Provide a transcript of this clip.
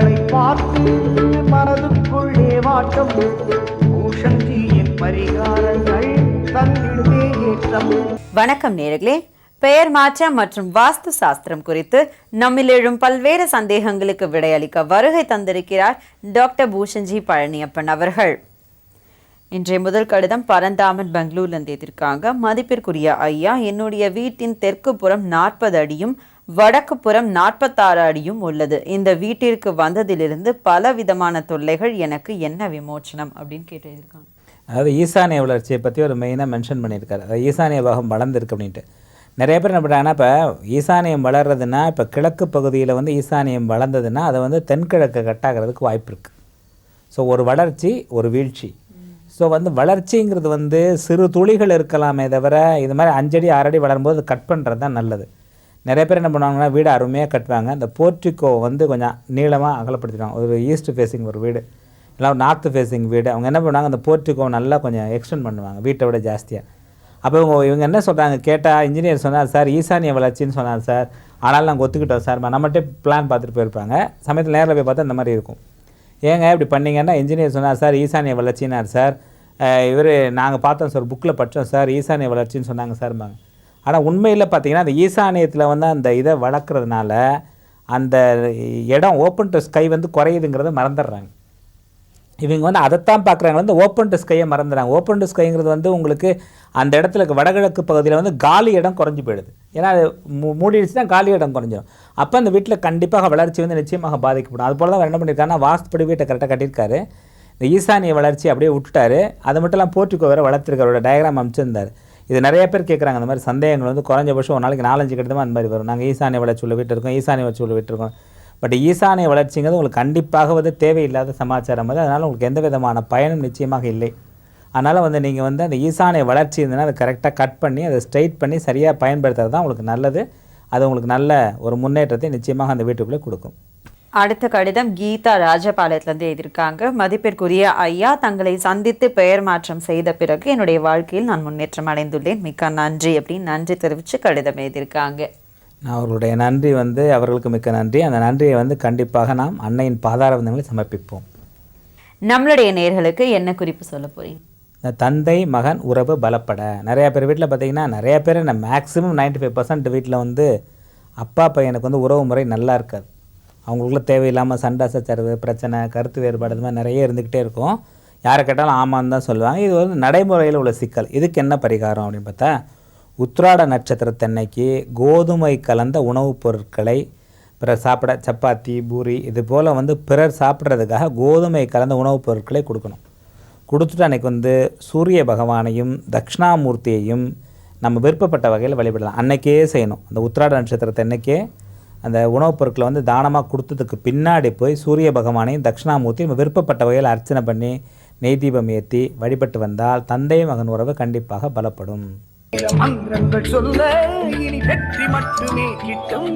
உங்களை பார்த்து மனதுக்குள்ளே வாட்டம் பூஷன்ஜியின் பரிகாரங்கள் தந்திடுமே ஏற்றம். வணக்கம் நேயர்களே, பெயர் மாற்றம் மற்றும் வாஸ்து சாஸ்திரம் குறித்து நம்மில் எழும் பல்வேறு சந்தேகங்களுக்கு விடையளிக்க வருகை தந்திருக்கிறார் டாக்டர் பூஷன்ஜி பழனியப்பன் அவர்கள். இன்றைய முதல் கடிதம் பரந்தாமன் பெங்களூர்லேருந்து எதிர்க்காங்க. மதிப்பிற்குரிய ஐயா, என்னுடைய வீட்டின் தெற்கு புறம் 40 அடியும் வடக்கு புறம் 46 அடியும் உள்ளது. இந்த வீட்டிற்கு வந்ததிலிருந்து பல விதமான தொல்லைகள், எனக்கு என்ன விமோச்சனம் அப்படின்னு கேட்டிருக்காங்க. அதாவது ஈசானிய வளர்ச்சியை பற்றி ஒரு மெயினாக மென்ஷன் பண்ணியிருக்காரு. அதாவது ஈசானிய பாகம் வளர்ந்துருக்கு அப்படின்ட்டு. நிறைய பேர் என்ன பண்ணுறாங்கன்னா, இப்போ ஈசானியம் வளர்றதுன்னா, இப்போ கிழக்கு பகுதியில் வந்து ஈசானியம் வளர்ந்ததுன்னா அதை வந்து தென்கிழக்கு கட்டாகிறதுக்கு வாய்ப்பு இருக்குது. ஸோ ஒரு வளர்ச்சி ஒரு வீழ்ச்சி. ஸோ வந்து வளர்ச்சிங்கிறது வந்து சிறு துளிகள் இருக்கலாமே தவிர இது மாதிரி 5 அடி 6 அடி வளரும்போது கட் பண்ணுறது தான் நல்லது. நிறைய பேர் என்ன பண்ணுவாங்கன்னா, வீடு அருமையாக கட்டுவாங்க, இந்த போர்ட்டிக்கோ வந்து கொஞ்சம் நீளமாக அகலப்படுத்திடுவாங்க. ஒரு ஈஸ்ட் ஃபேஸிங் ஒரு வீடு இல்லை ஒரு நார்த்து ஃபேஸிங் வீடு, அவங்க என்ன பண்ணுவாங்க, அந்த போர்ட்டிக்கோ நல்லா கொஞ்சம் எக்ஸ்டெண்ட் பண்ணுவாங்க வீட்டை விட ஜாஸ்தியாக. அப்போ இவங்க என்ன சொல்கிறாங்க கேட்டால், இன்ஜினியர் சொன்னார் சார் ஈசானிய வளர்ச்சின்னு சொன்னார் சார், ஆனாலும் நாங்கள் ஒத்துக்கிட்டோம் சார். நம்மகிட்டே பிளான் பார்த்துட்டு போயிருப்பாங்க. சமயத்தில் நேரில் போய் பார்த்தா இந்த மாதிரி இருக்கும். ஏங்க இப்படி பண்ணிங்கன்னா, இன்ஜினியர் சொன்னார் சார் ஈசானிய வளர்ச்சினார் சார், இவர் நாங்கள் பார்த்தோம் சார், புக்கில் படித்தோம் சார், ஈசானிய வளர்ச்சின்னு சொன்னாங்க சார்பாங்க. ஆனால் உண்மையில் பார்த்தீங்கன்னா அந்த ஈசானியத்தில் வந்து அந்த இதை வளர்க்குறதுனால அந்த இடம் ஓப்பன் டு ஸ்கை வந்து குறையுதுங்கிறத மறந்துடுறாங்க. இவங்க வந்து அதைத்தான் பார்க்குறாங்க, வந்து ஓப்பன் டு ஸ்கையை மறந்துடுறாங்க. ஓப்பன் டு ஸ்கைங்கிறது வந்து உங்களுக்கு அந்த இடத்துல வடகிழக்கு பகுதியில் வந்து காலி இடம் குறைஞ்சி போயிடுது. ஏன்னா அது மூடிடுச்சுன்னா காலி இடம் குறைஞ்சிடும். அப்போ அந்த வீட்டில் கண்டிப்பாக வளர்ச்சி வந்து நிச்சயமாக பாதிக்கப்படும். அது போல் தான் என்ன பண்ணியிருக்காருன்னா, வாஸ்துப்படி வீட்டை கரெக்டாக கட்டியிருக்காரு. இந்த ஈசானிய வளர்ச்சி அப்படியே விட்டுட்டாரு. அது மட்டும் இல்லாமல் போர்ட்டிக்கோ வேறு வளர்த்துருக்காரோட டயக்ராம் அமைச்சிருந்தார். இது நிறைய பேர் கேட்குறாங்க. அந்த மாதிரி சந்தேகங்கள் வந்து குறைஞ்சபட்சம் ஒரு நாளைக்கு 4-5 கட்டமாக அந்த மாதிரி வரும். நாங்கள் ஈசானிய வளர்ச்சி உள்ள வீட்டு இருக்கோம், ஈசானிய வளர்ச்சி உள்ள வீட்டு இருக்கோம். பட் ஈசானிய வளர்ச்சிங்கிறது உங்களுக்கு கண்டிப்பாக வந்து தேவையில்லாத சமாச்சாரம் அது. அதனால் உங்களுக்கு எந்த விதமான பயனும் நிச்சயமாக இல்லை. அதனால் வந்து நீங்கள் வந்து அந்த ஈசானிய வளர்ச்சி இருந்ததுன்னா அதை கரெக்டாக கட் பண்ணி அதை ஸ்ட்ரைட் பண்ணி சரியாக பயன்படுத்துறது தான் உங்களுக்கு நல்லது. அது உங்களுக்கு நல்ல ஒரு முன்னேற்றத்தை நிச்சயமாக அந்த வீட்டுக்குள்ளே கொடுக்கும். அடுத்த கடிதம் கீதா ராஜபாளையத்திலிருந்து எழுதியிருக்காங்க. மதிப்பிற்குரிய ஐயா, தங்களை சந்தித்து பெயர் மாற்றம் செய்த பிறகு என்னுடைய வாழ்க்கையில் நான் முன்னேற்றம் அடைந்துள்ளேன், மிக்க நன்றி அப்படின்னு நன்றி தெரிவித்து கடிதம் எழுதியிருக்காங்க. நான் அவர்களுடைய நன்றி வந்து அவர்களுக்கு மிக்க நன்றி. அந்த நன்றியை வந்து கண்டிப்பாக நாம் அன்னையின் பாதாரவந்தங்களை சமர்ப்பிப்போம். நம்மளுடைய நேயர்களுக்கு என்ன குறிப்பு சொல்ல போறீங்க? இந்த தந்தை மகன் உறவு பலப்பட நிறையா பேர் வீட்டில் பார்த்தீங்கன்னா, நிறைய பேர் மேக்ஸிமம் 95% வீட்டில் வந்து அப்பா பையனுக்கு வந்து உறவு முறை நல்லா இருக்காது. அவங்களுக்குள்ள தேவையில்லாமல் சண்டை சச்சரவு பிரச்சனை கருத்து வேறுபாடு இது மாதிரி நிறைய இருந்துக்கிட்டே இருக்கும். யாரை கேட்டாலும் ஆமான்னு தான் சொல்லுவாங்க. இது வந்து நடைமுறையில் உள்ள சிக்கல். இதுக்கு என்ன பரிகாரம் அப்படின்னு பார்த்தா, உத்திராட நட்சத்திரத்தன்னைக்கு கோதுமை கலந்த உணவுப் பொருட்களை பிறர் சாப்பிட, சப்பாத்தி பூரி இது போல் வந்து பிறர் சாப்பிட்றதுக்காக கோதுமை கலந்த உணவுப் பொருட்களை கொடுக்கணும். கொடுத்துட்டு அன்றைக்கி வந்து சூரிய பகவானையும் தட்சிணாமூர்த்தியையும் நம்ம விருப்பப்பட்ட வகையில் வழிபடலாம். அன்றைக்கே செய்யணும். அந்த உத்திராட நட்சத்திரத்தன்னைக்கே அந்த உணவுப் பொருட்களை வந்து தானமாக கொடுத்ததுக்கு பின்னாடி போய் சூரிய பகவானையும் தட்சிணாமூர்த்தி நம்ம விருப்பப்பட்ட வகையில் அர்ச்சனை பண்ணி நெய் தீபம் ஏற்றி வழிபட்டு வந்தால் தந்தை மகன் உறவு கண்டிப்பாக பலப்படும். மந்திரங்கள் சொல்ல இனி வெற்றி மட்டுமே கிட்டும்.